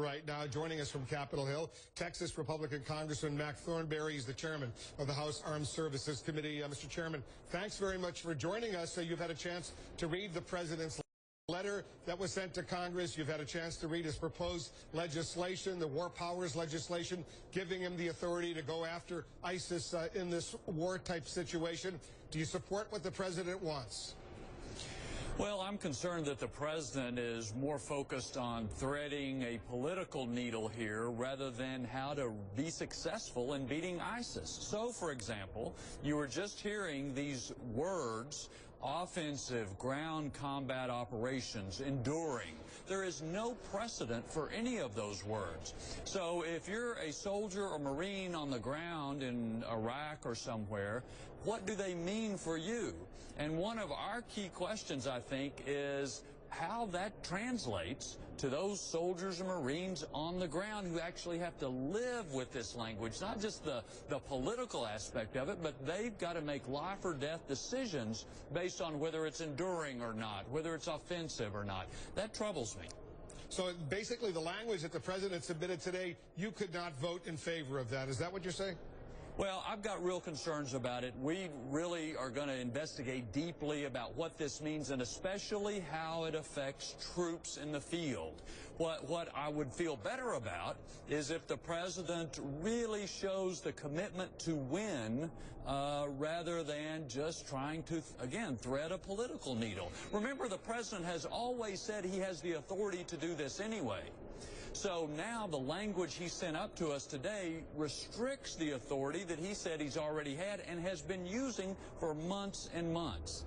Right now, joining us from Capitol Hill, Texas Republican Congressman Mac Thornberry is the chairman of the House Armed Services Committee. Mr. Chairman, thanks very much for joining us. You've had a chance to read the president's letter that was sent to Congress. You've had a chance to read his proposed legislation, the War Powers legislation, giving him the authority to go after ISIS in this war-type situation. Do you support what the president wants? Well, I'm concerned that the president is more focused on threading a political needle here rather than how to be successful in beating ISIS. So, for example, you were just hearing these words: offensive, ground combat operations, enduring. There is no precedent for any of those words. So if you're a soldier or Marine on the ground in Iraq or somewhere, what do they mean for you? And one of our key questions, I think, is how that translates to those soldiers and Marines on the ground who actually have to live with this language, not just the political aspect of it, but they've got to make life or death decisions based on whether it's enduring or not, whether it's offensive or not. That troubles me. So basically the language that the president submitted today, you could not vote in favor of that. Is that what you're saying? Well, I've got real concerns about it. We really are going to investigate deeply about what this means and especially how it affects troops in the field. What I would feel better about is if the president really shows the commitment to win rather than just trying to, again, thread a political needle. Remember, the president has always said he has the authority to do this anyway. So now the language he sent up to us today restricts the authority that he said he's already had and has been using for months and months.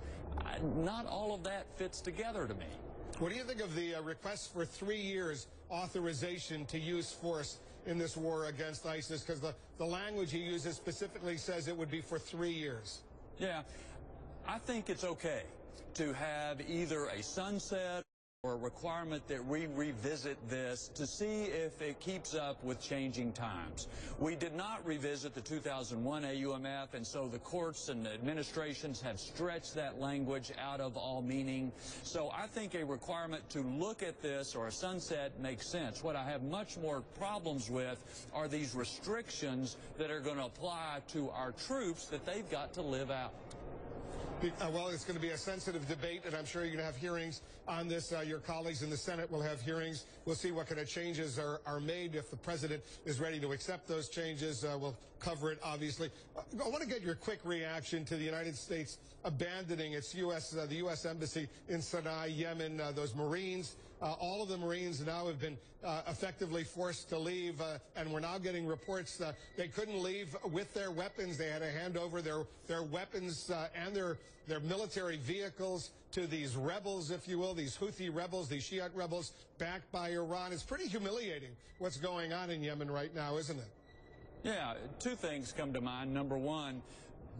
Not all of that fits together to me. What do you think of the request for 3 years authorization to use force in this war against ISIS? Because the language he uses specifically says it would be for 3 years. Yeah, I think it's okay to have either a sunset or a requirement that we revisit this to see if it keeps up with changing times. We did not revisit the 2001 AUMF, and so the courts and the administrations have stretched that language out of all meaning. So I think a requirement to look at this or a sunset makes sense. What I have much more problems with are these restrictions that are going to apply to our troops that they've got to live out. Well, it's going to be a sensitive debate, and I'm sure you're going to have hearings on this. Your colleagues in the Senate will have hearings. We'll see what kind of changes are made. If the president is ready to accept those changes, we'll cover it, obviously. I want to get your quick reaction to the United States abandoning its the U.S. Embassy in Sana'a, Yemen. Those Marines, all of the Marines now have been effectively forced to leave, and we're now getting reports that they couldn't leave with their weapons. They had to hand over their weapons and their military vehicles to these rebels, if you will, these Houthi rebels, these Shiite rebels backed by Iran. It's pretty humiliating what's going on in Yemen right now, isn't it? Yeah, two things come to mind. Number one,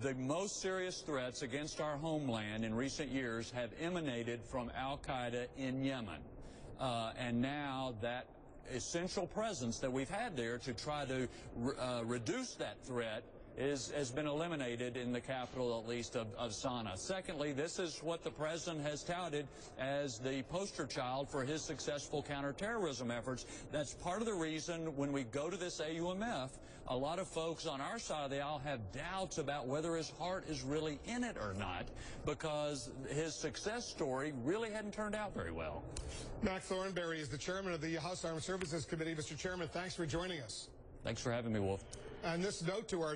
the most serious threats against our homeland in recent years have emanated from al-Qaeda in Yemen. And now that essential presence that we've had there to try to reduce that threat has been eliminated in the capital, at least, of Sana'a. Secondly, this is what the president has touted as the poster child for his successful counterterrorism efforts. That's part of the reason when we go to this AUMF, a lot of folks on our side of the aisle have doubts about whether his heart is really in it or not, because his success story really hadn't turned out very well. Mac Thornberry is the chairman of the House Armed Services Committee. Mr. Chairman, thanks for joining us. Thanks for having me, Wolf. And this note to our